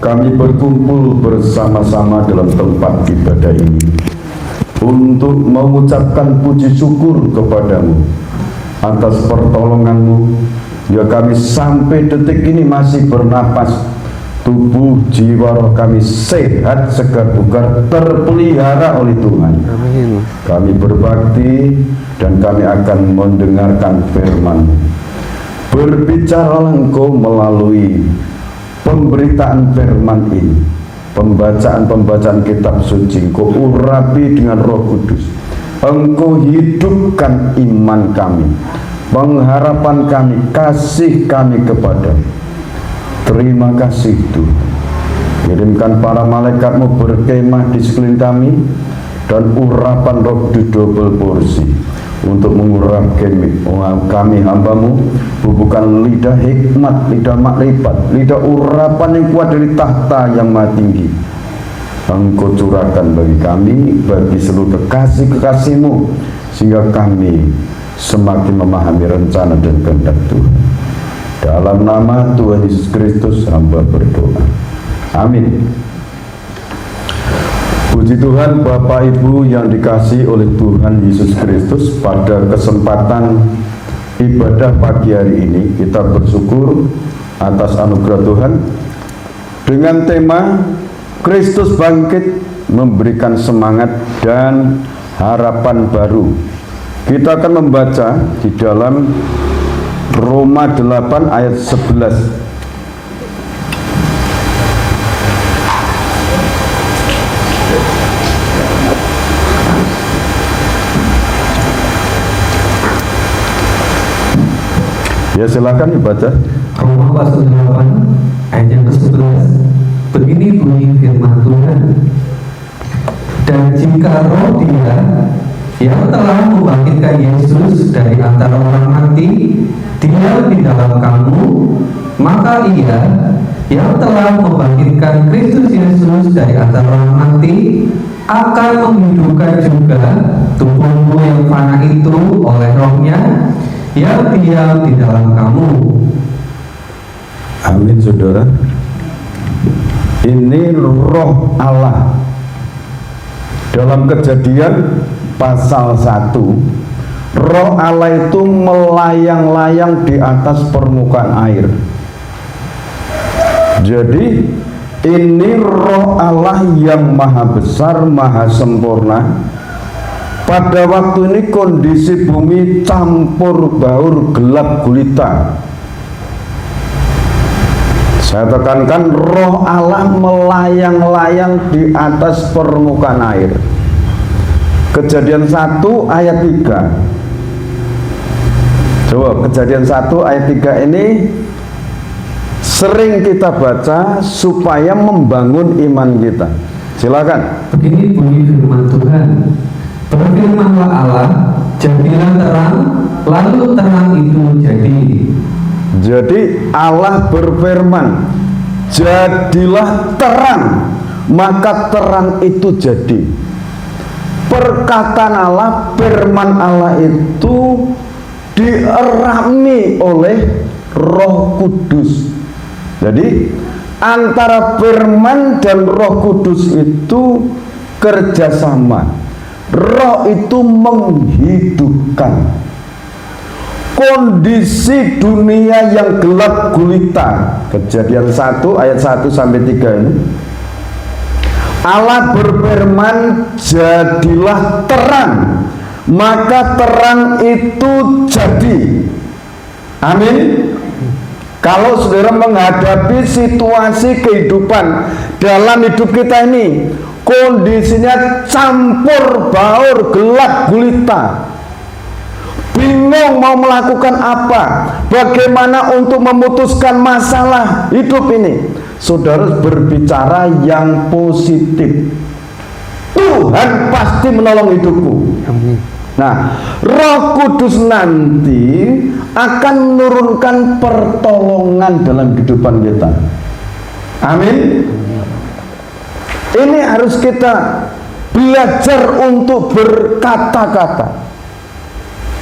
Kami berkumpul bersama-sama dalam tempat ibadah ini untuk mengucapkan puji syukur kepadamu atas pertolonganmu. Ya, kami sampai detik ini masih bernapas, tubuh jiwa roh kami sehat, segar bugar, terpelihara oleh Tuhan. Amin. Kami berbakti dan kami akan mendengarkan firman-Mu. Berbicaralah Engkau melalui pemberitaan firman ini, pembacaan kitab suci. Engkau urapi dengan Roh Kudus. Engkau hidupkan iman kami, pengharapan kami, kasih kami kepada. Terima kasih Tuhan. Kirimkan para malaikatmu berkemah di sekeliling kami, dan urapan Roh Kudus double porsi untuk mengurapi kami hambamu. Bukan lidah hikmat, lidah makrifat, lidah urapan yang kuat dari tahta yang maha tinggi. Engkau curahkan bagi kami, bagi seluruh kekasih-kekasih-Mu, sehingga kami semakin memahami rencana dan kehendak Tuhan. Dalam nama Tuhan Yesus Kristus hamba berdoa. Amin. Puji Tuhan, Bapak Ibu yang dikasihi oleh Tuhan Yesus Kristus, pada kesempatan ibadah pagi hari ini kita bersyukur atas anugerah Tuhan dengan tema Kristus bangkit memberikan semangat dan harapan baru. Kita akan membaca di dalam Roma 8 ayat 11. Ya, silakan dibaca. Roma pasal 8 ayat yang ke-11. Begini bunyi firman Tuhan. Dan jika roh Dia yang telah membangkitkan Yesus dari antara orang mati diam di dalam kamu, maka Ia yang telah membangkitkan Kristus Yesus dari antara orang mati akan menghidupkan juga tubuhmu yang fana itu oleh Roh-Nya yang diam di dalam kamu. Amin, saudara. Ini Roh Allah. Dalam Kejadian pasal 1, Roh Allah itu melayang-layang di atas permukaan air. Jadi ini Roh Allah yang maha besar, maha sempurna. Pada waktu ini kondisi bumi campur baur, gelap gulita. Saya tekankan, Roh Allah melayang-layang di atas permukaan air. Kejadian 1 ayat 3. Coba Kejadian 1 ayat 3 ini sering kita baca supaya membangun iman kita. Silakan. Begini bunyi firman Tuhan. Berfirmanlah Allah, jadilah terang, lalu terang itu jadi. Jadi Allah berfirman, jadilah terang, maka terang itu jadi. Perkataan Allah, firman Allah itu dierami oleh Roh Kudus. Jadi antara firman dan Roh Kudus itu kerjasama. Roh itu menghidupkan kondisi dunia yang gelap gulita. Kejadian 1 ayat 1 sampai 3 ini. Allah berfirman, jadilah terang, maka terang itu jadi. Amin. Kalau saudara menghadapi situasi kehidupan dalam hidup kita ini, kondisinya campur baur, gelap gulita, bingung mau melakukan apa, bagaimana untuk memutuskan masalah hidup ini, saudara berbicara yang positif. Tuhan pasti menolong hidupku. Nah, Roh Kudus nanti akan menurunkan pertolongan dalam kehidupan kita. Amin. Ini harus kita belajar untuk berkata-kata.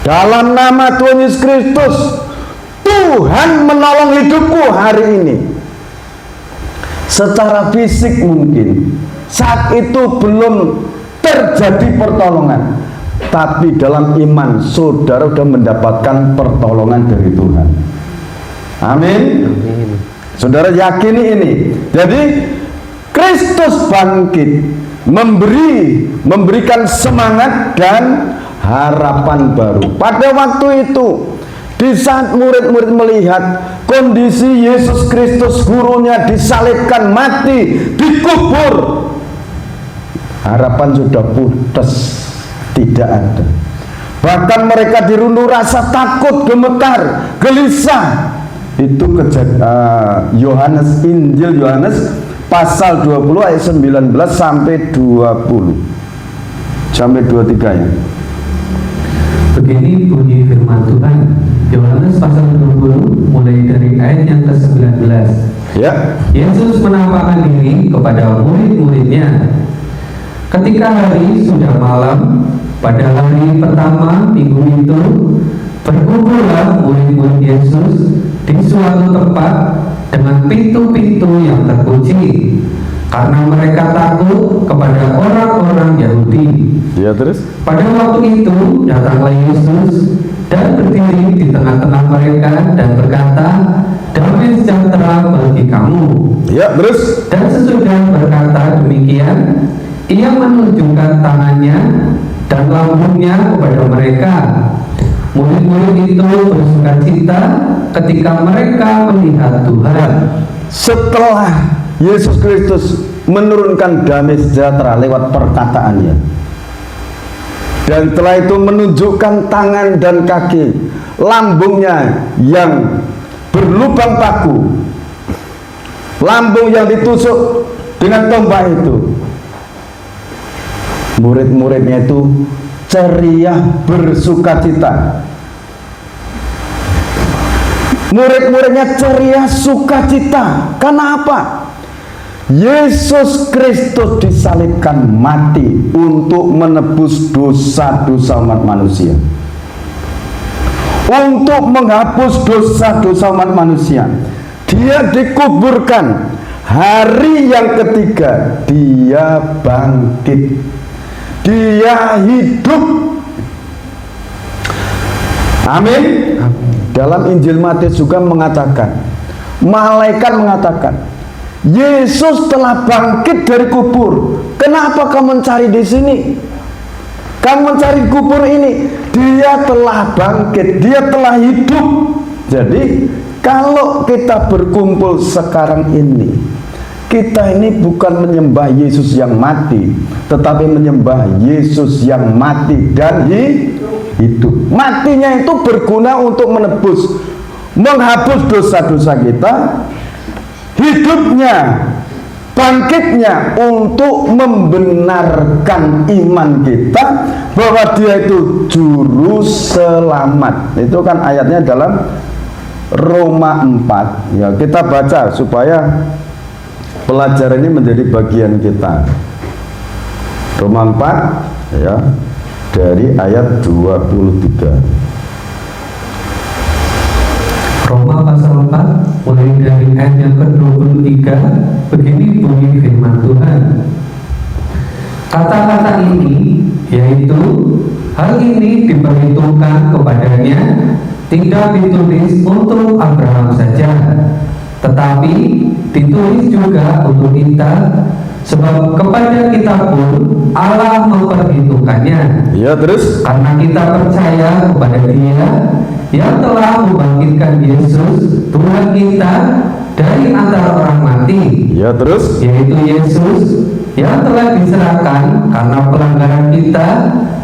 Dalam nama Tuhan Yesus Kristus, Tuhan menolong hidupku hari ini. secara fisik mungkin saat itu belum terjadi pertolongan, tapi dalam iman saudara sudah mendapatkan pertolongan dari Tuhan. Amin. Saudara yakini ini. Jadi Kristus bangkit, memberikan semangat dan harapan baru. Pada waktu itu, di saat murid-murid melihat kondisi Yesus Kristus gurunya disalibkan, mati, dikubur, harapan sudah putus, tidak ada. Bahkan mereka dirundung rasa takut, gemetar, gelisah. Itu Injil Yohanes pasal 20 ayat 19 sampai 20 sampai 23 ya. Begini bunyi firman Tuhan, Yohanes pasal 20 mulai dari ayat yang ke-19. Ya. Yesus menampakkan diri kepada murid-muridnya. Ketika hari sudah malam, pada hari pertama minggu itu, berkumpullah murid-murid Yesus di suatu tempat dengan pintu-pintu yang terkunci, karena mereka takut kepada orang-orang Yahudi. Ya, terus? Pada waktu itu datanglah Yesus dan berdiri di tengah-tengah mereka dan berkata, "Damai sejahtera bagi kamu." Ya, terus? Dan sesudah berkata demikian, ia menunjukkan tangannya dan lambungnya kepada mereka. Murid-murid itu bersukacita ketika mereka melihat Tuhan. Setelah Yesus Kristus menurunkan damai sejahtera lewat perkataannya, dan setelah itu menunjukkan tangan dan kaki, lambungnya yang berlubang paku, lambung yang ditusuk dengan tombak itu, murid-muridnya itu ceria, bersukacita. Murid-muridnya ceria, sukacita. Karena apa? Yesus Kristus disalibkan mati untuk menebus dosa-dosa umat manusia, untuk menghapus dosa-dosa umat manusia. Dia dikuburkan, hari yang ketiga dia bangkit, dia hidup. Amin. Dalam Injil Matius juga mengatakan, malaikat mengatakan, Yesus telah bangkit dari kubur. Kenapa kamu mencari di sini? Kamu mencari kubur ini. Dia telah bangkit, dia telah hidup. Jadi kalau kita berkumpul sekarang ini, kita ini bukan menyembah Yesus yang mati, tetapi menyembah Yesus yang mati dan hidup. Matinya itu berguna untuk menebus, menghapus dosa-dosa kita. Hidupnya, bangkitnya untuk membenarkan iman kita bahwa dia itu juru selamat. Itu kan ayatnya dalam Roma 4. Ya, kita baca supaya pelajaran ini menjadi bagian kita. Roma 4 ya, dari ayat 23. Roma pasal 4 mulai dari ayat yang ke-23. Begini bunyi firman Tuhan. Kata-kata ini, yaitu hal ini diperhitungkan kepadanya, tidak ditulis untuk Abraham saja, tetapi ditulis juga untuk kita, sebab kepada kita pun Allah memperhitungkannya. Ya, terus? Karena kita percaya kepada Dia yang telah membangkitkan Yesus Tuhan kita dari antara orang mati. Ya, terus? Yaitu Yesus yang telah diserahkan karena pelanggaran kita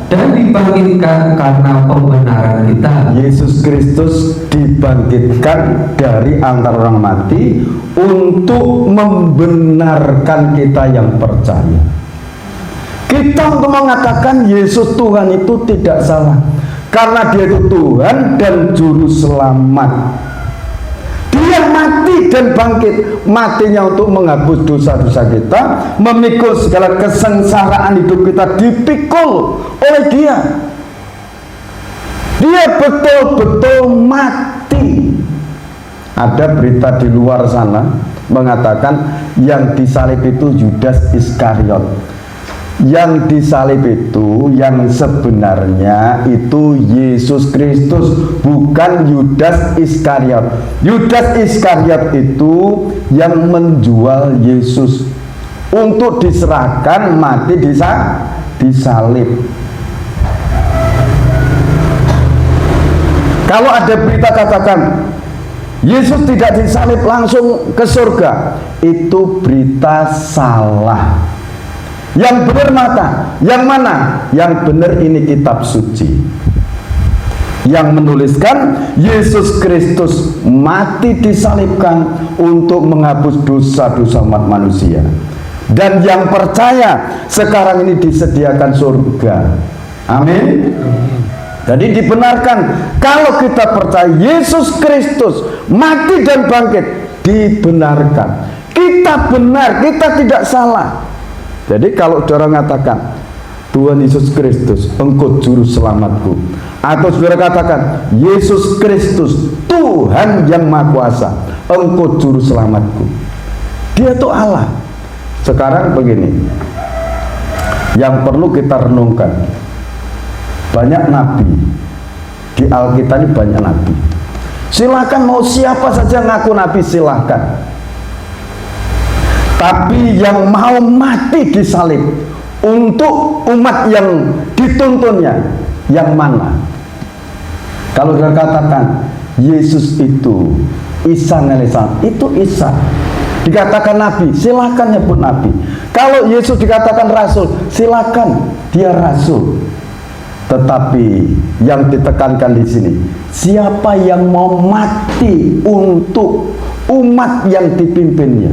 dan dibangkitkan karena pembenaran kita. Yesus Kristus dibangkitkan dari antara orang mati untuk membenarkan kita yang percaya. Kita untuk mengatakan Yesus Tuhan itu tidak salah, karena dia itu Tuhan dan Juru Selamat. Dia mati dan bangkit. Matinya untuk menghapus dosa-dosa kita, memikul segala kesengsaraan hidup kita, dipikul oleh dia. Dia betul-betul mati. Ada berita di luar sana, mengatakan yang disalib itu Yudas Iskariot. Yang disalib itu yang sebenarnya itu Yesus Kristus, bukan Yudas Iskariot. Yudas Iskariot itu yang menjual Yesus untuk diserahkan mati disalib. Kalau ada berita katakan Yesus tidak disalib langsung ke surga, itu berita salah. Yang benar yang mana? Yang benar ini kitab suci yang menuliskan Yesus Kristus mati disalibkan untuk menghapus dosa-dosa umat manusia. Dan yang percaya sekarang ini disediakan surga. Amin. Jadi dibenarkan kalau kita percaya Yesus Kristus mati dan bangkit, dibenarkan. Kita benar, kita tidak salah. Jadi kalau saudara mengatakan Tuhan Yesus Kristus Engkau juru selamatku, atau saudara katakan Yesus Kristus Tuhan yang Maha Kuasa, Engkau juru selamatku, Dia itu Allah. Sekarang begini, yang perlu kita renungkan, banyak nabi di Alkitab ini, banyak nabi. Silahkan mau siapa saja ngaku nabi, silahkan. Tapi yang mau mati disalib untuk umat yang dituntunnya, yang mana? Kalau dia katakan Yesus itu Isa Nelesan, itu Isa. Dikatakan nabi, silahkan nyebut nabi. Kalau Yesus dikatakan rasul, silahkan dia rasul. Tetapi yang ditekankan di sini, siapa yang mau mati untuk umat yang dipimpinnya?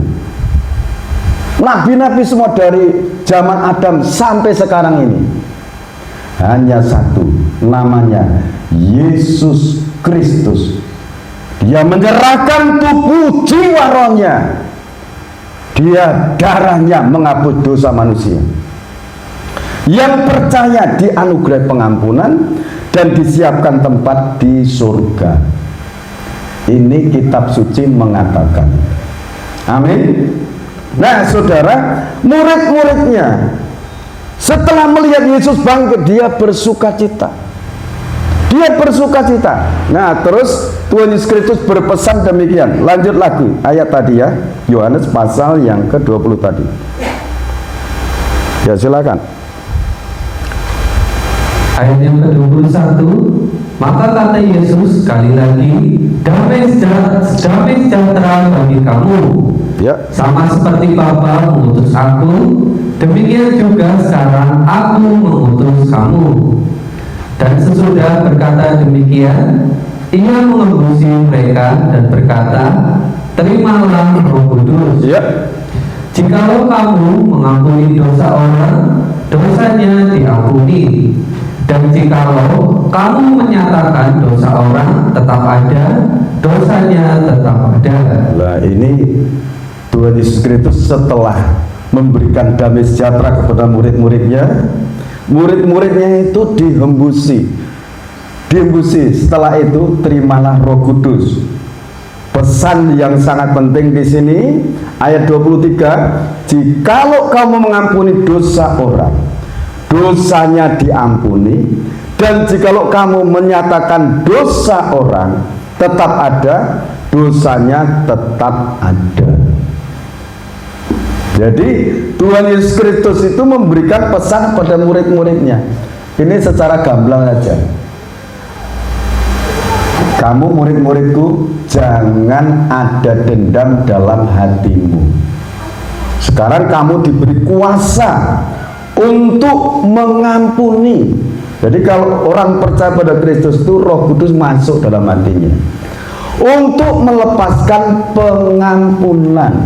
Nabi-nabi semua dari zaman Adam sampai sekarang ini hanya satu, namanya Yesus Kristus. Dia menyerahkan tubuh, jiwa, rohnya. Dia darahnya menghapus dosa manusia. Yang percaya dianugerai pengampunan dan disiapkan tempat di surga. Ini kitab suci mengatakan. Amin. Nah saudara, murid-muridnya setelah melihat Yesus bangkit, dia bersuka cita. Dia bersuka cita. Nah terus Tuhan Yesus Kristus berpesan demikian. Lanjut lagi ayat tadi ya, Yohanes pasal yang ke-20 tadi. Ya silakan. Ayat yang ke-21, maka kata Yesus sekali lagi, damai sejahtera bagi kamu. Ya. Sama seperti Bapa mengutus aku, demikian juga sekarang aku mengutus kamu. Dan sesudah berkata demikian, ia mengembusi mereka dan berkata, terimalah Roh Kudus. Ya. Jikalau kamu mengampuni dosa orang, dosanya diampuni. Dan jikalau kamu menyatakan dosa orang tetap ada, dosanya tetap ada. Nah ini Tuhan Yesus Kristus setelah memberikan damai sejahtera kepada murid-muridnya, murid-muridnya itu dihembusi. Setelah itu terimalah Roh Kudus. Pesan yang sangat penting di sini ayat 23, jikalau kamu mengampuni dosa orang, dosanya diampuni. Dan jikalau kamu menyatakan dosa orang tetap ada, dosanya tetap ada. Jadi Tuhan Yesus Kristus itu memberikan pesan pada murid-muridnya. Ini secara gamblang saja. Kamu murid-muridku, jangan ada dendam dalam hatimu. Sekarang kamu diberi kuasa untuk mengampuni. Jadi kalau orang percaya pada Kristus itu Roh Kudus masuk dalam hatinya untuk melepaskan pengampunan.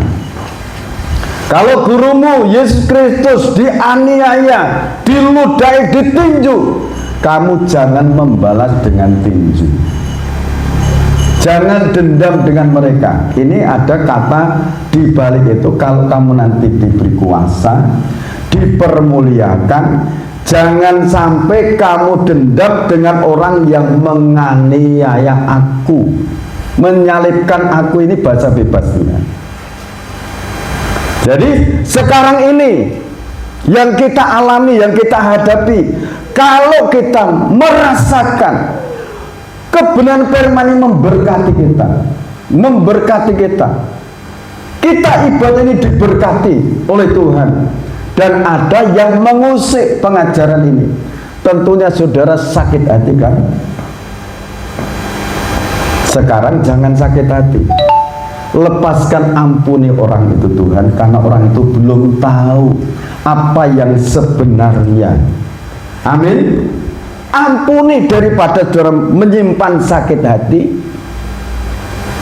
Kalau gurumu Yesus Kristus dianiaya, diludahi, ditinju, kamu jangan membalas dengan tinju. Jangan dendam dengan mereka. Ini ada kata di balik itu. Kalau kamu nanti diberi kuasa, dipermuliakan, jangan sampai kamu dendam dengan orang yang menganiaya aku, menyalibkan aku. Ini bahasa bebasnya. Jadi sekarang ini yang kita alami, yang kita hadapi, kalau kita merasakan kebenaran firman ini memberkati kita ibadah ini diberkati oleh Tuhan, dan ada yang mengusik pengajaran ini, tentunya saudara sakit hati kan? Sekarang jangan sakit hati, lepaskan, ampuni orang itu Tuhan, karena orang itu belum tahu apa yang sebenarnya. Amin. Ampuni daripada saudara menyimpan sakit hati,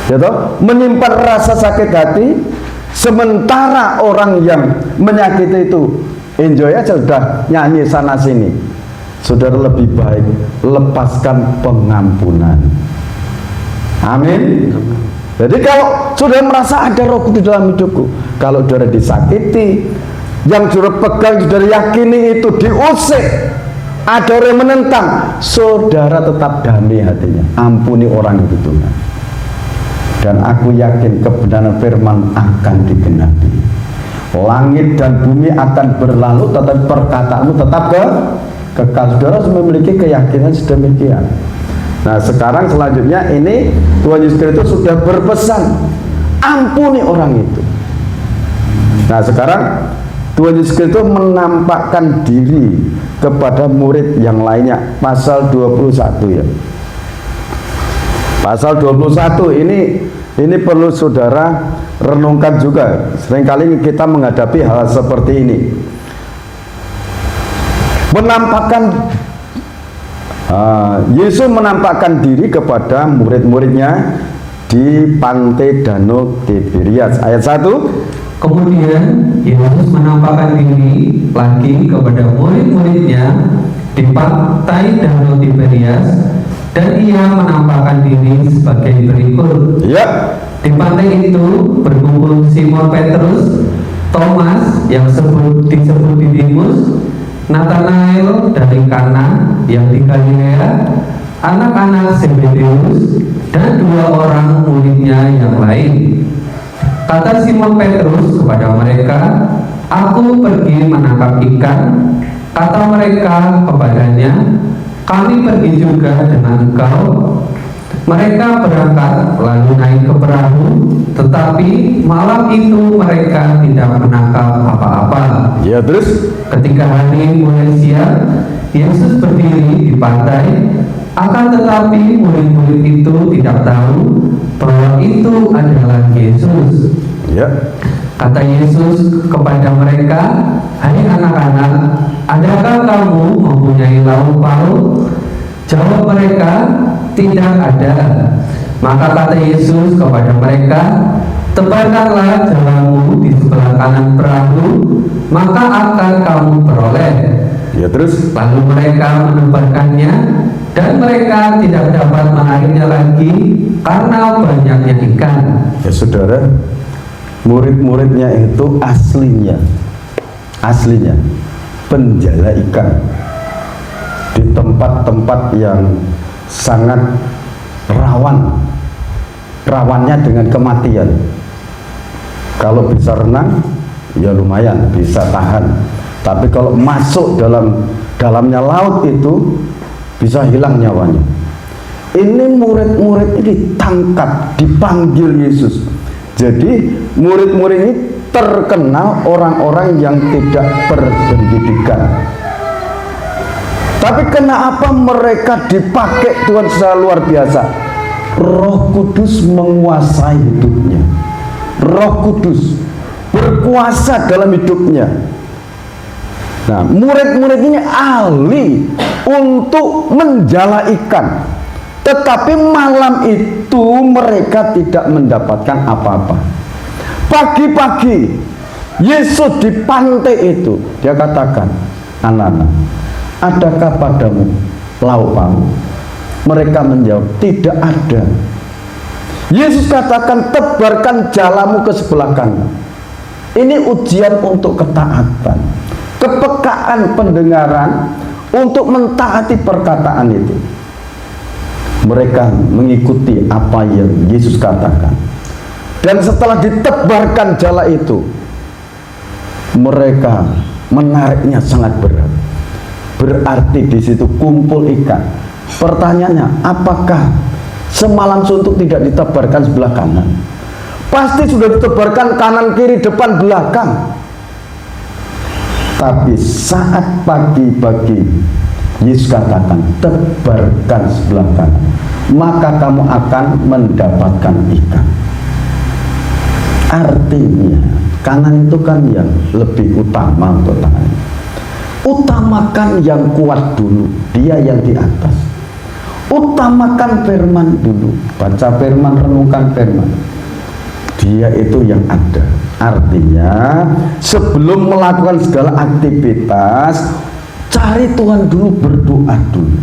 ya toh? Menyimpan rasa sakit hati, sementara orang yang menyakiti itu enjoy aja, sudah nyanyi sana sini. Saudara lebih baik lepaskan pengampunan. Amin. Jadi kalau sudah merasa ada Roh Kudus dalam hidupku, kalau saudara disakiti, yang saudara pegang, saudara yakini itu diusik, ada orang yang menentang, saudara tetap damai hatinya, ampuni orang itu Tuhan. Dan aku yakin kebenaran firman akan digenapi. Langit dan bumi akan berlalu, tetapi perkataanmu tetap kekal. Saudara memiliki keyakinan sedemikian. Nah sekarang selanjutnya ini Tuhan Yesus Kristus sudah berpesan, ampuni orang itu. Nah sekarang Tuhan Yesus Kristus menampakkan diri kepada murid yang lainnya. Pasal 21 ya. Pasal 21 ini perlu saudara renungkan juga. Seringkali kita menghadapi hal seperti ini. Yesus menampakkan diri kepada murid-muridnya di pantai Danau Tiberias. Ayat 1. Kemudian Yesus menampakkan diri lagi kepada murid-muridnya di pantai Danau Tiberias, dan ia menampakkan diri sebagai berikut. Ya. Di pantai itu berkumpul Simon Petrus, Thomas yang disebut Didimus, Nathanael dari Kana yang di Galilea, anak-anak Zebedeus, dan 2 orang muridnya yang lain. Kata Simon Petrus kepada mereka, "Aku pergi menangkap ikan." Kata mereka kepadanya, "Kami pergi juga dengan engkau." Mereka berangkat lalu naik ke perahu, tetapi malam itu mereka tidak menangkap apa-apa. Ya terus Ketika hari mulai siang, Yesus berdiri di pantai, akan tetapi murid-murid itu tidak tahu bahwa itu adalah Yesus. ya. Kata Yesus kepada mereka, "Hai anak-anak, adakah kamu mempunyai lauk pauk?" Jawab mereka, "Tidak ada." Maka kata Yesus kepada mereka, "Tebarkanlah jalamu di sebelah kanan perahu, maka akan kamu peroleh." Ya terus Lalu mereka menebarkannya, dan mereka tidak dapat menariknya lagi karena banyaknya ikan. ya saudara, murid-muridnya itu aslinya penjala ikan di tempat-tempat yang sangat rawannya dengan kematian. Kalau bisa renang ya lumayan bisa tahan, tapi kalau masuk dalamnya laut itu bisa hilang nyawanya. Ini murid-murid ini ditangkap, dipanggil Yesus. Jadi murid-murid ini terkenal orang-orang yang tidak berpendidikan. Tapi kenapa mereka dipakai Tuhan secara luar biasa? Roh Kudus menguasai hidupnya. Roh Kudus berkuasa dalam hidupnya. Nah, murid-murid ini ahli untuk menjala ikan. Tetapi malam itu mereka tidak mendapatkan apa-apa. Pagi-pagi Yesus di pantai itu, dia katakan, "Anak-anak, adakah padamu lauk pauk?" Mereka menjawab, "Tidak ada." Yesus katakan, "Tebarkan jalamu ke sebelah kanan." Ini ujian untuk ketaatan, kepekaan pendengaran untuk mentaati perkataan itu. Mereka mengikuti apa yang Yesus katakan. Dan setelah ditebarkan jala itu, mereka menariknya sangat berat. Berarti di situ kumpul ikan. Pertanyaannya, apakah semalam suntuk tidak ditebarkan sebelah kanan? Pasti sudah ditebarkan kanan, kiri, depan, belakang. Tapi saat pagi-pagi Yesus katakan, tebarkan sebelah kanan, maka kamu akan mendapatkan ikan. Artinya kanan itu kan yang lebih utama untuk tangan. Utamakan yang kuat dulu, dia yang di atas. Utamakan firman dulu, baca firman, renungkan firman, dia itu yang ada. Artinya sebelum melakukan segala aktivitas, cari Tuhan dulu, berdoa dulu,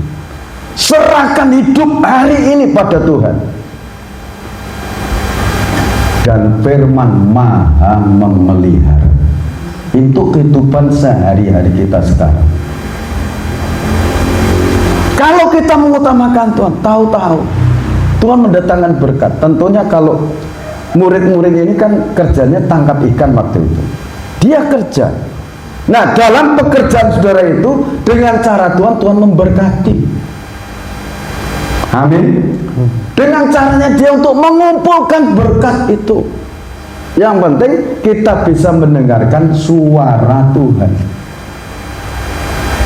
serahkan hidup hari ini pada Tuhan. Dan firman maha memelihara. Itu kehidupan sehari-hari kita sekarang. Kalau kita mengutamakan Tuhan, tahu-tahu Tuhan mendatangkan berkat. Tentunya kalau murid-murid ini kan kerjanya tangkap ikan waktu itu, dia kerja. Nah, dalam pekerjaan saudara itu, dengan cara Tuhan, Tuhan memberkati. Amin. Dengan caranya dia untuk mengumpulkan berkat itu. Yang penting kita bisa mendengarkan suara Tuhan.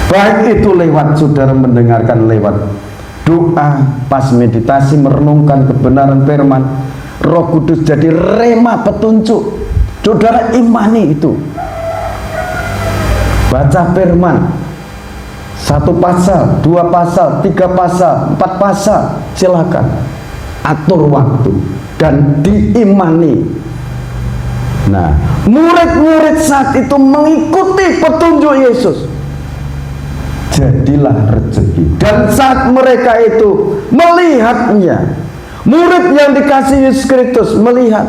Baik itu lewat saudara mendengarkan lewat doa, pas meditasi merenungkan kebenaran firman, Roh Kudus jadi rema petunjuk. Saudara imani itu. Baca firman, 1 pasal, 2 pasal, 3 pasal, 4 pasal, silakan atur waktu dan diimani. Nah, murid-murid saat itu mengikuti petunjuk Yesus, jadilah rezeki. Dan saat mereka itu melihatnya, murid yang dikasih Yesus Kristus melihat,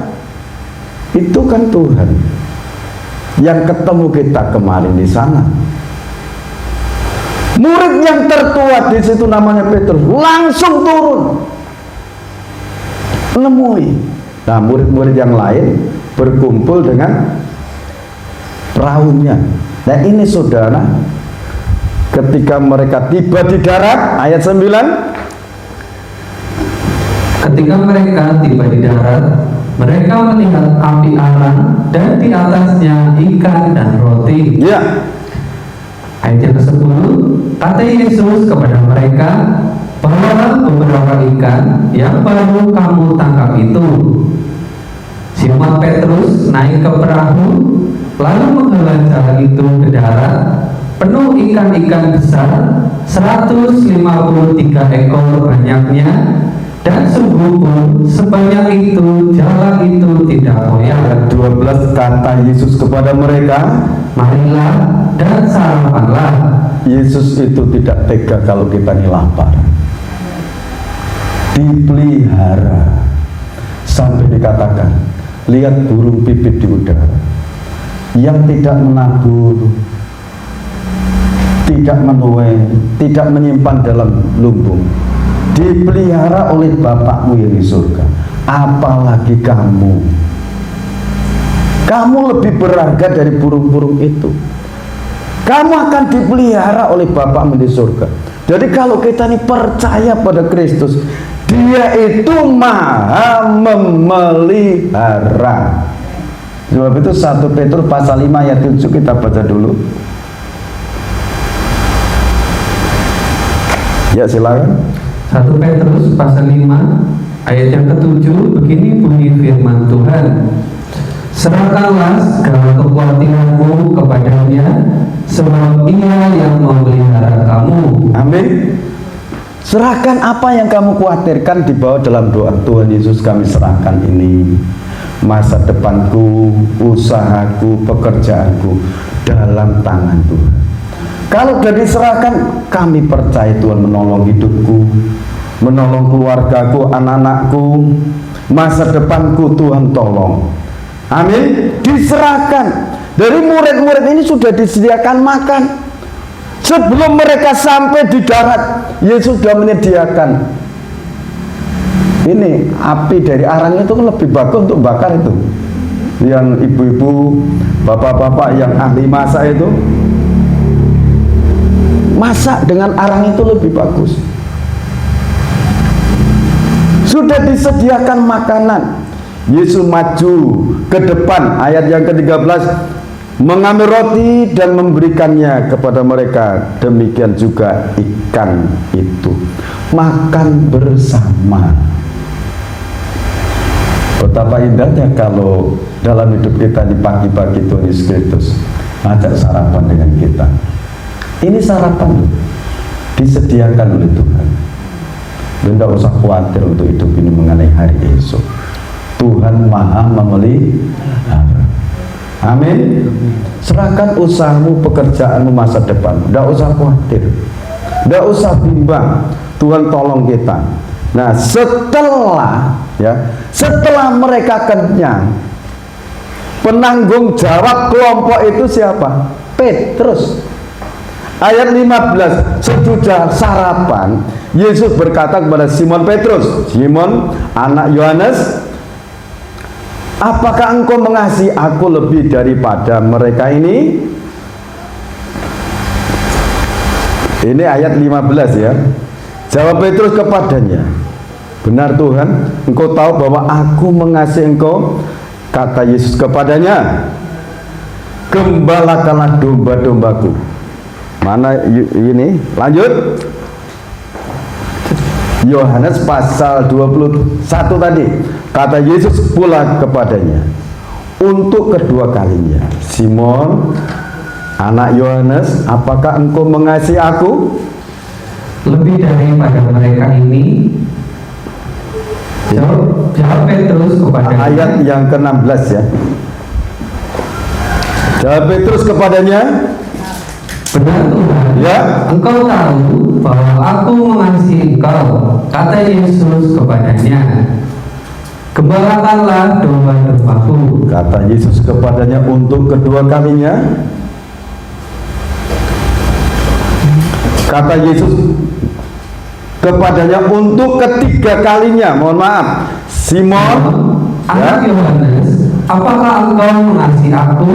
itu kan Tuhan yang ketemu kita kemarin di sana. Murid yang tertua di situ namanya Petrus langsung turun nemui. Nah, murid-murid yang lain berkumpul dengan perahunya. Nah, ini saudara, ketika mereka tiba di darat, ayat 9. Ketika mereka tiba di darat, mereka melihat api arang dan di atasnya ikan dan roti. Ya. Ayat yang ke-10, kata Yesus kepada mereka, bawalah beberapa ikan yang baru kamu tangkap itu. Simon Petrus naik ke perahu, lalu menjelajah itu ke darat, penuh ikan-ikan besar, 153 ekor banyaknya, dan sungguh pun sebanyak itu jala itu tidak goyah. Ayat 12, kata Yesus kepada mereka, marilah dan sarapanlah. Yesus itu tidak tega kalau kita ini lapar. Dipelihara sampai dikatakan, lihat burung pipit di udara yang tidak menabur, tidak menuai, tidak menyimpan dalam lumbung, dipelihara oleh Bapakmu yang di surga. Apalagi kamu lebih berharga dari burung-burung itu. Kamu akan dipelihara oleh Bapakmu di surga. Jadi kalau kita ini percaya pada Kristus, Dia itu maha memelihara. Sebab itu 1 Petrus pasal 5 ayat 7 kita baca dulu. Ya, silakan. 1 Petrus pasal 5 ayat yang ke-7, begini bunyi firman Tuhan, serahkanlah segala kekhawatiranmu kepadanya, sebab Ia yang memelihara kamu. Amin. Serahkan apa yang kamu khawatirkan, dibawa dalam doa. Tuhan Yesus, kami serahkan ini, masa depanku, usahaku, pekerjaanku dalam tangan Tuhan. Kalau sudah diserahkan, kami percaya Tuhan menolong hidupku, menolong keluargaku, anak-anakku, masa depanku Tuhan tolong. Amin. Diserahkan. Dari murid-murid ini sudah disediakan makan. Sebelum mereka sampai di darat, Yesus sudah menyediakan. Ini api dari arang itu lebih bagus untuk bakar itu. yang ibu-ibu, bapak-bapak yang ahli masak itu, masak dengan arang itu lebih bagus. Sudah disediakan makanan, Yesus maju ke depan, ayat yang ke-13, mengambil roti dan memberikannya kepada mereka. Demikian juga ikan itu, makan bersama. Betapa indahnya kalau dalam hidup kita di pagi-pagi Tuhan Yesus Kristus ngajak sarapan dengan kita. Ini sarapan loh, disediakan oleh Tuhan. Tidak usah khawatir untuk hidup ini mengenai hari esok. Tuhan Maha memelihara. Amin. Serahkan usahamu, pekerjaanmu, masa depan. Tidak usah khawatir, tidak usah bimbang. Tuhan tolong kita. Nah, setelah mereka kenyang, penanggung jawab kelompok itu siapa? Petrus. Ayat 15, sesudah sarapan, Yesus berkata kepada Simon Petrus, Simon, anak Yohanes, apakah engkau mengasihi aku lebih daripada mereka ini? Ini ayat 15 ya. Jawab Petrus kepadanya, benar Tuhan, engkau tahu bahwa aku mengasihi engkau. Kata Yesus kepadanya, gembalakanlah domba-dombaku. Mana ini? Lanjut. Yohanes pasal 21 tadi. Kata Yesus pula kepadanya untuk kedua kalinya, Simon, anak Yohanes, apakah engkau mengasihi aku lebih daripada mereka ini? Jawab Petrus kepadanya. Ayat yang ke-16 ya. Jawab Petrus kepadanya, benar Tuhan, ya, engkau tahu bahwa aku mengasihi engkau. Kata Yesus kepadanya, gembalakanlah domba-dombaku. kata Yesus kepadanya untuk kedua kalinya. Kata Yesus kepadanya untuk ketiga kalinya. Mohon maaf, Simon, anak Yohanes, apakah engkau mengasihi aku?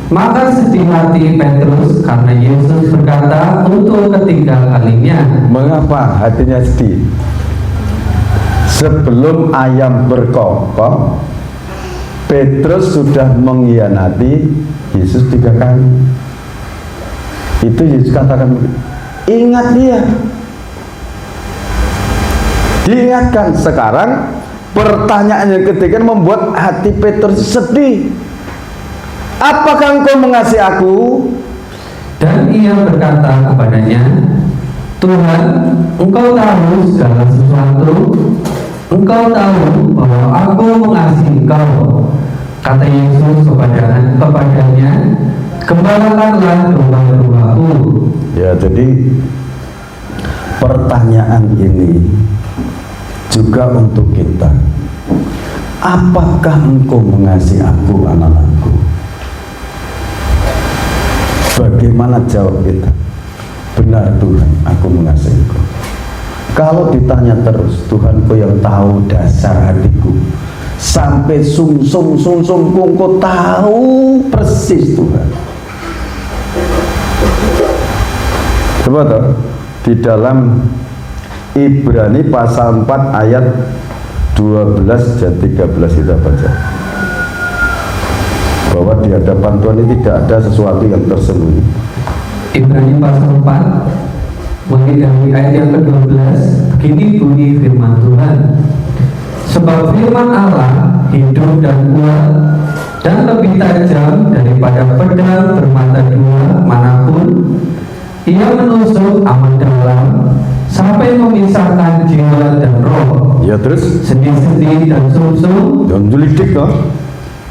Maka sedih hati Petrus karena Yesus berkata untuk ketiga kalinya. Mengapa hatinya sedih? Sebelum ayam berkokok, Petrus sudah mengkhianati Yesus 3 kali. Itu Yesus katakan, ingat dia. Diingatkan. Sekarang pertanyaan yang ketiga membuat hati Petrus sedih. Apakah engkau mengasihi aku? Dan ia berkata kepadanya, Tuhan, engkau tahu segala sesuatu. Engkau tahu bahwa aku mengasihi engkau. Kata Yesus kepadanya, gembalakanlah domba-dombaku. Ya, jadi pertanyaan ini juga untuk kita. Apakah engkau mengasihi aku, anak-anakku? Bagaimana jawab kita? Benar Tuhan, aku mengasihi engkau. Kalau ditanya terus, Tuhan kau yang tahu dasar hatiku, sampai sumsum kau tahu persis Tuhan. Coba toh, di dalam Ibrani pasal 4 ayat 12 dan 13 kita baca bahwa di hadapan Tuhan ini tidak ada sesuatu yang tersembunyi. Ibrani pasal 4 mulai dari ayat yang ke-12, begini bunyi firman Tuhan, sebab firman Allah hidup dan kuat dan lebih tajam daripada pedang bermata dua manapun, ia menusuk amat dalam sampai memisahkan jiwa dan roh, Ya terus, sendi-sendi dan sumsum. yang dilidik toh,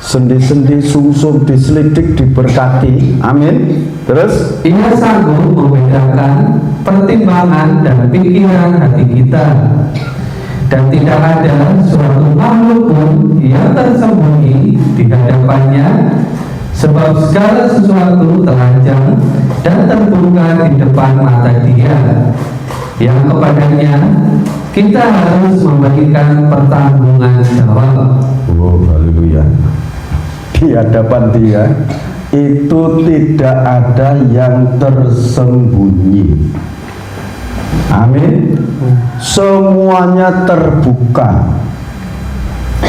sendi-sendi sumsum diselidik, diberkati. Amin. Terus Ia sanggup membedakan pertimbangan dan pikiran hati kita, dan tidak ada suatu makhluk pun yang tersembunyi di hadapannya, sebab segala sesuatu telanjang dan terbuka di depan mata Dia, yang kepadanya kita harus memberikan pertanggungan jawab. oh haleluya. di hadapan Dia itu tidak ada yang tersembunyi. Amin. Semuanya terbuka.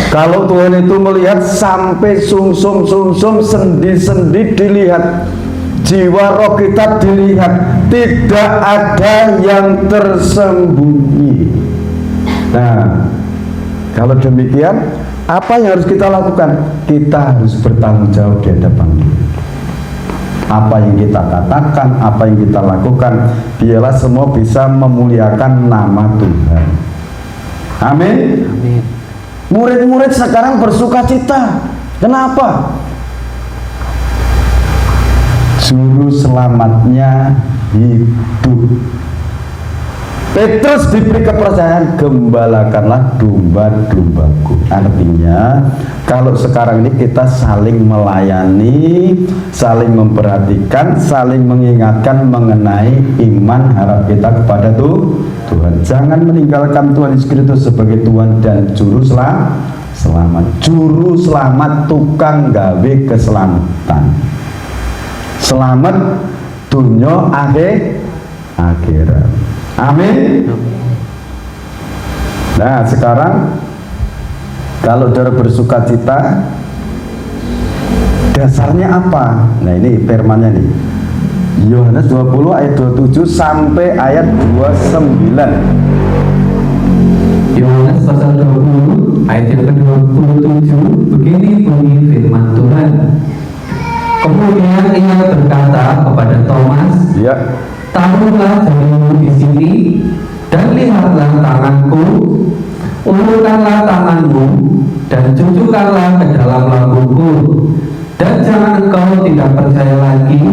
Kalau Tuhan itu melihat sampai sumsum sendi-sendi dilihat, jiwa roh kita dilihat, tidak ada yang tersembunyi. Nah, kalau demikian, apa yang harus kita lakukan? Kita harus bertanggung jawab di hadapan Dia. Apa yang kita katakan, apa yang kita lakukan, biarlah semua bisa memuliakan nama Tuhan. Amin. Amin. Murid-murid sekarang bersuka cita. Kenapa? Juru selamatnya hidup. Petrus diberi kepercayaan, gembalakanlah domba-dombaku. Artinya, kalau sekarang ini kita saling melayani, saling memperhatikan, saling mengingatkan mengenai iman harap kita kepada Tuhan. Jangan meninggalkan Tuhan Yesus Kristus sebagai Tuhan dan Juru Selamat. Juru selamat, tukang gawe keselamatan. Selamat dunia akhirat. Amin. Nah, sekarang kalau saudara bersuka cita, dasarnya apa? Nah, ini firman-nya nih. Yohanes 20 ayat 27 sampai ayat 29. Yohanes pasal 20 ayat yang ke-27, begini bunyi firman Tuhan. Kemudian ia berkata kepada Thomas, Ya. taruhlah jarimu di sini dan lihatlah tanganku, ulurkanlah tanganmu dan cucukkanlah ke dalam lambungku, dan jangan engkau tidak percaya lagi,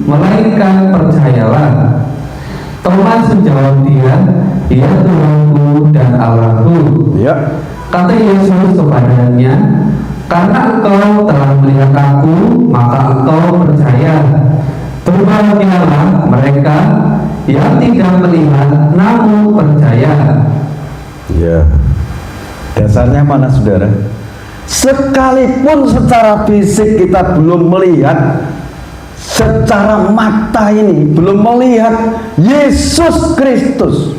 melainkan percayalah. Thomas menjawab dia, ya Tuhanku dan Allahku. Ya. Kata Yesus kepadanya, karena engkau telah melihat aku, maka engkau percaya. Berbahagialah mereka yang tidak melihat namun percaya. Ya. Dasarnya mana, saudara? Sekalipun secara fisik kita belum melihat, secara mata ini belum melihat Yesus Kristus,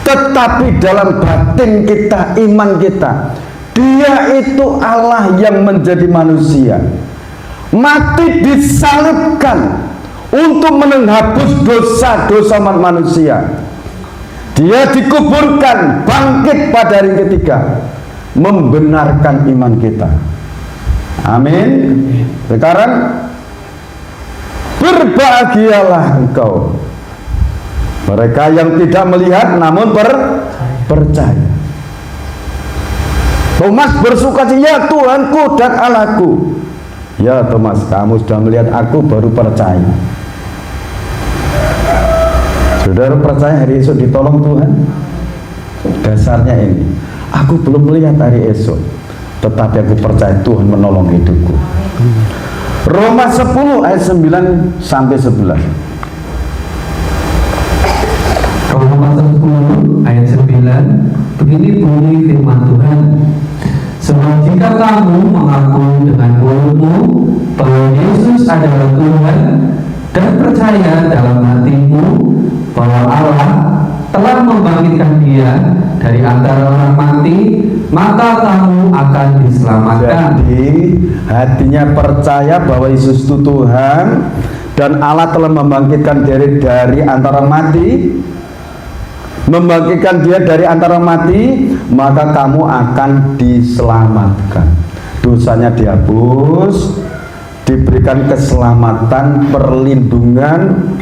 tetapi dalam batin kita, iman kita, Dia itu Allah yang menjadi manusia, mati disalibkan untuk menghapus dosa-dosa manusia. Dia dikuburkan, bangkit pada hari ketiga, membenarkan iman kita. Amin. Sekarang berbahagialah engkau, mereka yang tidak melihat namun percaya. Thomas bersukacita, ya Tuhanku dan Allahku. Ya Thomas, kamu sudah melihat aku baru percaya. Saudara percaya hari esok ditolong Tuhan? Dasarnya ini, aku belum melihat hari esok, tetapi aku percaya Tuhan menolong hidupku. Roma 10 ayat 9 sampai 11. Roma 10 ayat 9, begini bunyi firman Tuhan. Sebab jika kamu mengaku dengan mulutmu bahwa Yesus adalah Tuhan dan percaya dalam hatimu bahwa Allah telah membangkitkan Dia dari antara orang mati, maka kamu akan diselamatkan. Jadi hatinya percaya bahwa Yesus itu Tuhan dan Allah telah membangkitkan dari antara mati, membangkitkan Dia dari antara mati, maka kamu akan diselamatkan. Dosanya dihapus, diberikan keselamatan, perlindungan,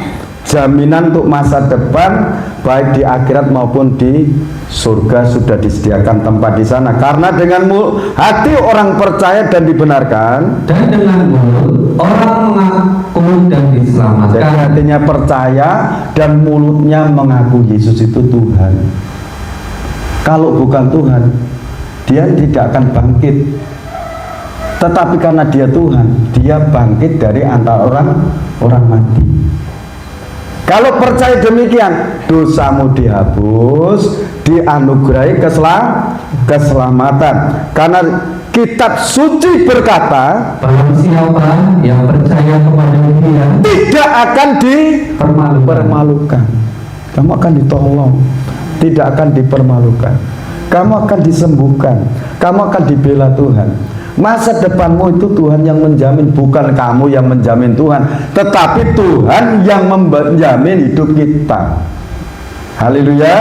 jaminan untuk masa depan, baik di akhirat maupun di surga sudah disediakan tempat di sana. Karena dengan hati orang percaya dan dibenarkan, dan dengan mulut orang mengaku dan diselamatkan. jadi hatinya percaya dan mulutnya mengaku Yesus itu Tuhan. Kalau bukan Tuhan, dia tidak akan bangkit. Tetapi karena dia Tuhan, dia bangkit dari antara orang mati. Kalau percaya demikian, dosamu dihapus, dianugerahi keselamatan. Karena kitab suci berkata, barang siapa yang percaya kepada Dia tidak akan dipermalukan. Kamu akan ditolong, tidak akan dipermalukan. Kamu akan disembuhkan, kamu akan dibela Tuhan. Masa depanmu itu Tuhan yang menjamin, bukan kamu yang menjamin Tuhan, tetapi Tuhan yang menjamin hidup kita. Haleluya.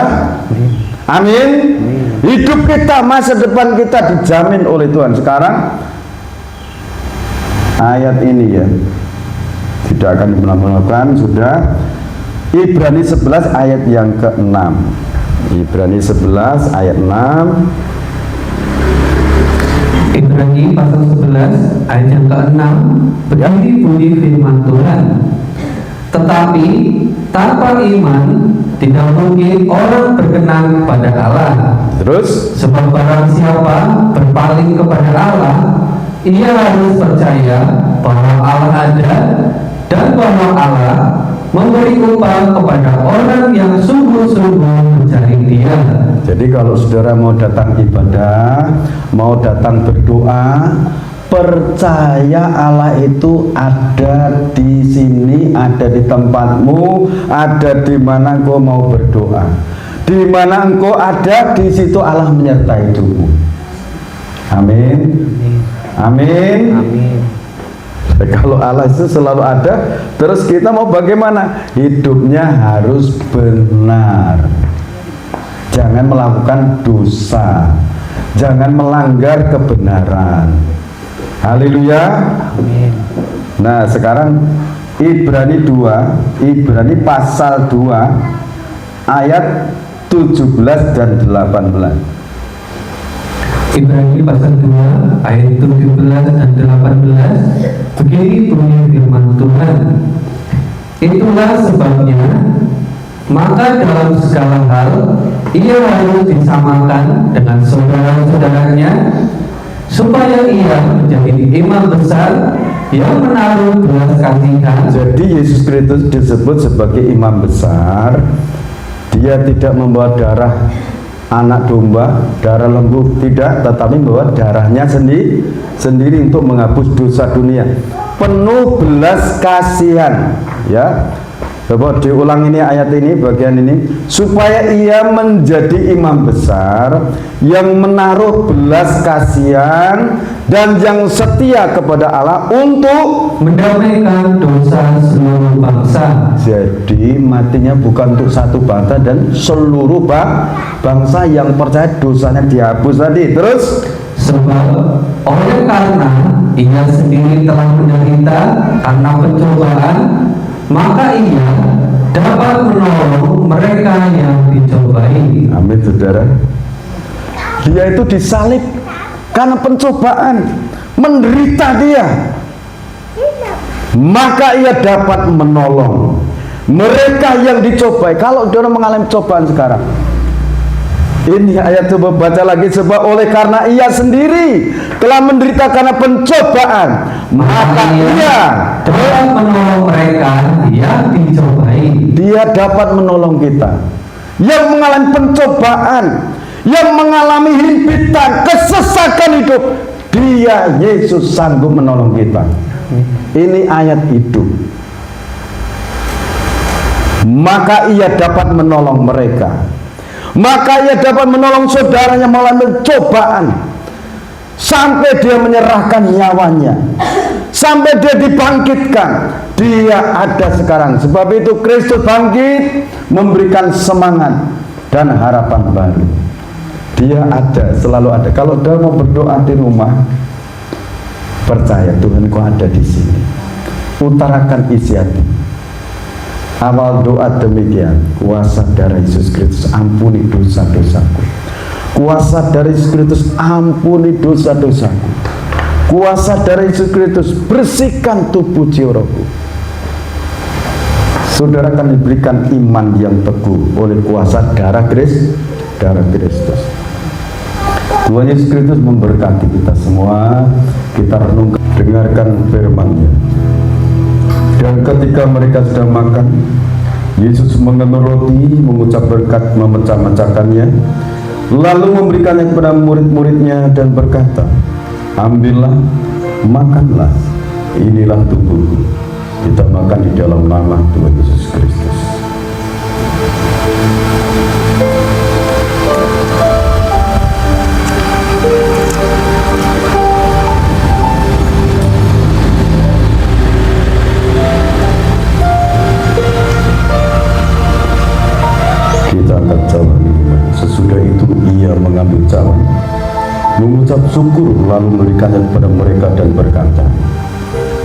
Amin. Hidup kita, masa depan kita dijamin oleh Tuhan. Sekarang ayat ini ya, tidak akan dipermalukan. Sudah Ibrani 11 ayat yang ke-6. Ibrani 11 ayat 6. Ibrani pasal 11 ayat yang ke-6. Begini bunyi firman Tuhan, tetapi tanpa iman tidak mungkin orang berkenan kepada Allah. Terus, sebab barang siapa berpaling kepada Allah, ia harus percaya bahwa Allah ada dan bahwa Allah memberi upah kepada orang yang sungguh-sungguh mencari Dia. jadi kalau saudara mau datang ibadah, mau datang berdoa, percaya Allah itu ada di sini, ada di tempatmu, ada di mana engkau mau berdoa. Di mana engkau ada, di situ Allah menyertai hidupmu. Amin. Amin. Amin. Kalau Allah itu selalu ada, terus kita mau bagaimana? Hidupnya harus benar. Jangan melakukan dosa, jangan melanggar kebenaran. Haleluya. Amin. Nah sekarang Ibrani 2, Ibrani pasal 2 ayat 17 dan 18. Ibrani pasal 2 ayat 17 dan 18. Begini bunyi firman Tuhan, itulah sebabnya maka dalam segala hal ia harus disamakan dengan saudara-saudaranya, supaya ia menjadi imam besar yang menaruh belas kasihan. Jadi Yesus Kristus disebut sebagai imam besar. Dia tidak membawa darah anak domba, darah lembu, tidak, tetapi membawa darahnya sendiri untuk menghapus dosa dunia. Penuh belas kasihan, ya. Coba diulang ini ayat ini, bagian ini, supaya ia menjadi imam besar yang menaruh belas kasihan dan yang setia kepada Allah untuk mendamaikan dosa seluruh bangsa. Jadi matinya bukan untuk satu bangsa dan seluruh bangsa yang percaya dosanya dihapus tadi. Terus, sebab oleh karena ia sendiri telah menderita karena pencobaan, maka ia dapat menolong mereka yang dicobai. amin saudara. Dia itu disalib karena pencobaan, menderita dia, maka ia dapat menolong mereka yang dicobai. Kalau saudara mengalami cobaan sekarang, ini ayat coba baca lagi, sebab oleh karena ia sendiri telah menderita karena pencobaan, maka ia dapat menolong mereka yang dicobai. Dia dapat menolong kita yang mengalami pencobaan, yang mengalami himpitan, kesesakan hidup. Dia, Yesus, sanggup menolong kita. Ini ayat hidup. Maka ia dapat menolong mereka, maka ia dapat menolong saudaranya mengalami cobaan, sampai dia menyerahkan nyawanya, sampai dia dibangkitkan. Dia ada sekarang. Sebab itu Kristus bangkit, memberikan semangat dan harapan baru. Dia ada, selalu ada. Kalau dia mau berdoa di rumah, percaya Tuhan kau ada di sini. Utarakan isi hati. Awal doa demikian, kuasa darah Yesus Kristus ampuni dosa-dosaku. Kuasa darah Yesus Kristus ampuni dosa-dosaku. Kuasa darah Yesus Kristus bersihkan tubuh jiwaku. Saudara akan diberikan iman yang teguh oleh kuasa darah Kristus. Tuhan Yesus Kristus memberkati kita semua. Kita renungkan, dengarkan firman-Nya. Dan ketika mereka sedang makan, Yesus mengambil roti, mengucap berkat, memecah-mecahkannya, lalu memberikannya kepada murid-muridnya dan berkata, ambillah, makanlah, inilah tubuhku. Kita makan di dalam nama Tuhan Yesus Kristus. Kita angkat cawan ini. Sesudah itu ia mengambil cawan, mengucap syukur, lalu memberikannya kepada mereka dan berkata,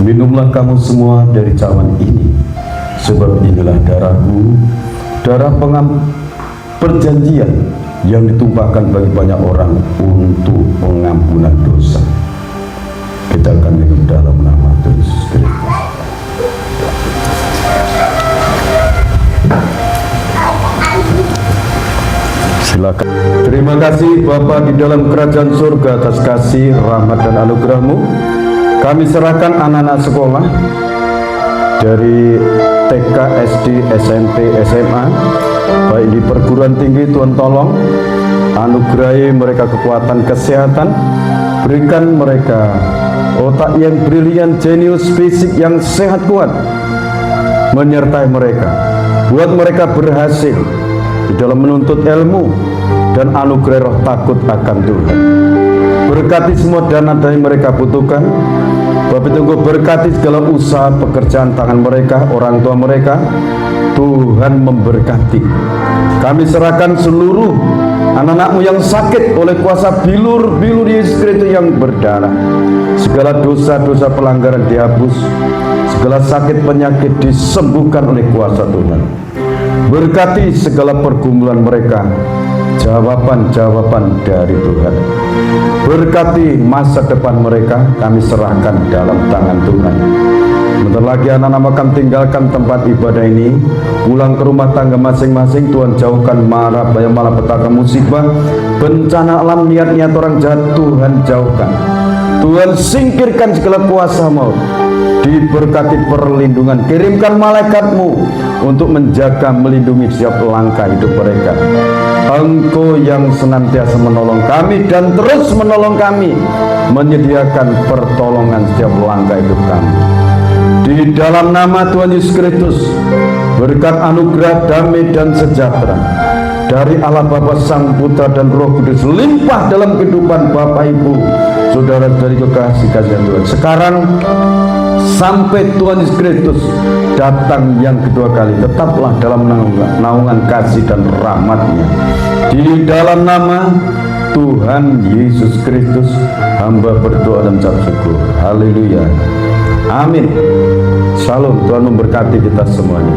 minumlah kamu semua dari cawan ini, sebab inilah darahku, darah perjanjian yang ditumpahkan bagi banyak orang untuk pengampunan dosa. Kita akan minum dalam nama Tuhan Yesus Kristus. Silakan. Terima kasih Bapa di dalam kerajaan surga atas kasih, rahmat dan anugerah-Mu. Kami serahkan anak-anak sekolah dari TK, SD, SMP, SMA, baik di perguruan tinggi. Tuhan tolong anugerahi mereka kekuatan kesehatan, berikan mereka otak yang brilian, jenius, fisik yang sehat kuat, menyertai mereka, buat mereka berhasil di dalam menuntut ilmu dan anugerah roh takut akan Tuhan. Berkati semua dana yang mereka butuhkan. Bapak Tunggu berkati segala usaha pekerjaan tangan mereka, orang tua mereka. Tuhan memberkati. Kami serahkan seluruh anak-anak-Mu yang sakit oleh kuasa bilur Yesus Kristus yang berdarah. Segala dosa-dosa pelanggaran dihapus, segala sakit penyakit disembuhkan oleh kuasa Tuhan. Berkati segala pergumulan mereka, jawaban-jawaban dari Tuhan. Berkati masa depan mereka, kami serahkan dalam tangan Tuhan. Bentar lagi anak-anak akan tinggalkan tempat ibadah ini, pulang ke rumah tangga masing-masing. Tuhan jauhkan mara, bahaya, malapetaka, musibah, bencana alam, niat-niat orang jahat. Tuhan jauhkan. Tuhan singkirkan segala kuasa maut. Diberkati perlindungan, kirimkan malaikat-Mu untuk menjaga, melindungi setiap langkah hidup mereka. Engkau yang senantiasa menolong kami dan terus menolong kami, menyediakan pertolongan setiap langkah hidup kami. Di dalam nama Tuhan Yesus Kristus, berkat anugerah, damai dan sejahtera dari Allah Bapa, Sang Putra dan Roh Kudus limpah dalam kehidupan Bapak Ibu, saudara dari kekasih Tuhan. Sekarang sampai Tuhan Yesus Kristus datang yang kedua kali, tetaplah dalam naungan kasih dan rahmat-Nya. Di dalam nama Tuhan Yesus Kristus, hamba berdoa dan ucap syukur. Haleluya. Amin. Shalom. Tuhan memberkati kita semuanya.